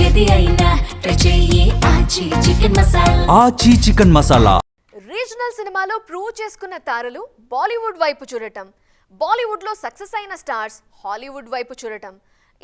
ఏది అయినా ట్రై చెయ్యి ఆచి చికెన్ మసాలా. ఆచి చికెన్ మసాలా. రీజనల్ సినిమాలో ప్రూవ్ చేసుకున్న తారలు బాలీవుడ్ వైపు చూడటం, బాలీవుడ్లో సక్సెస్ అయిన స్టార్స్ హాలీవుడ్ వైపు చూడటం,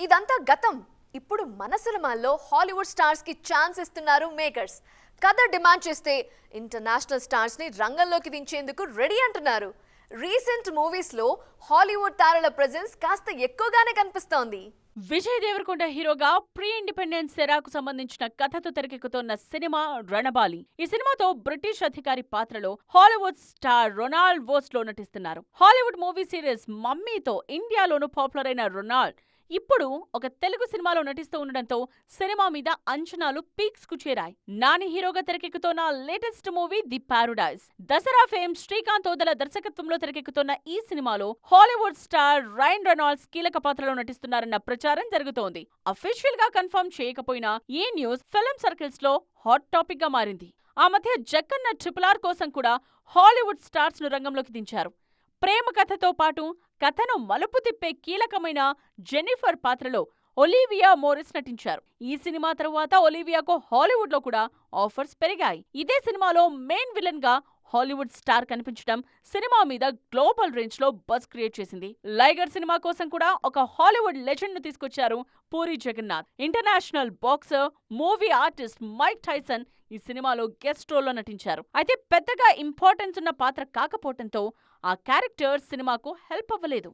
ఇదంతా గతం. ఇప్పుడు మన సినిమాల్లో హాలీవుడ్ స్టార్స్ కి ఛాన్స్ ఇస్తున్నారు మేకర్స్. కథ డిమాండ్ చేస్తే ఇంటర్నేషనల్ స్టార్స్ ని రంగంలోకి దించేందుకు రెడీ అంటున్నారు. రీసెంట్ మూవీస్ లో హాలీవుడ్ తారల ప్రెజెన్స్ కాస్త ఎక్కువగానే కనిపిస్తోంది. విజయ్ దేవరకొండ హీరోగా ప్రీ ఇండిపెండెన్స్ ఎరాకు సంబంధించిన కథతో తెరకెక్కుతున్న సినిమా రణబాలి. ఈ సినిమాతో బ్రిటిష్ అధికారి పాత్రలో హాలీవుడ్ స్టార్ రొనాల్డ్ వోస్లో నటిస్తున్నారు. హాలీవుడ్ మూవీ సిరీస్ మమ్మీతో ఇండియాలోనూ పాపులర్ అయిన రొనాల్డ్ ఇప్పుడు ఒక తెలుగు సినిమాలో నటిస్తూ ఉండడంతో సినిమా మీద అంచనాలు పీక్స్ కు చేరాయి. నాని హీరోగా తెరకెక్కుతున్న latest movie the paradise. Dasara fame Srikanth Odela దర్శకత్వంలో తెరకెక్కుతున్న ఈ సినిమాలో హాలీవుడ్ స్టార్ రైన్ రెనాల్డ్స్ కీలక పాత్రలో నటిస్తున్నారన్న ప్రచారం జరుగుతోంది. అఫీషియల్ గా కన్ఫర్మ్ చేయకపోయినా ఈ న్యూస్ ఫిల్మ్ సర్కిల్స్ లో హాట్ టాపిక్ గా మారింది. ఆ మధ్య జక్కన్న RRR కోసం కూడా హాలీవుడ్ స్టార్స్ ను రంగంలోకి దించారు. ప్రేమ కథతో పాటు కథను మలుపు తిప్పే కీలకమైన జెన్నిఫర్ పాత్రలో ఒలీవియా మోరిస్ నటించారు. ఈ సినిమా తరువాత ఒలీవియాకు హాలీవుడ్ లో కూడా ఆఫర్స్ పెరిగాయి. ఇదే సినిమాలో మెయిన్ విలన్ గా హాలీవుడ్ స్టార్ కనిపించడం సినిమా మీద గ్లోబల్ రేంజ్ లో బజ్ క్రియేట్ చేసింది. లైగర్ సినిమా కోసం కూడా ఒక హాలీవుడ్ లెజెండ్ ను తీసుకొచ్చారు Puri Jagannadh. International boxer, movie artist Mike Tyson ఈ సినిమాలో గెస్ట్ రోల్లో నటించారు. అయితే పెద్దగా ఇంపార్టెన్స్ ఉన్న పాత్ర కాకపోవడంతో ఆ క్యారెక్టర్ సినిమాకు హెల్ప్ అవ్వలేదు.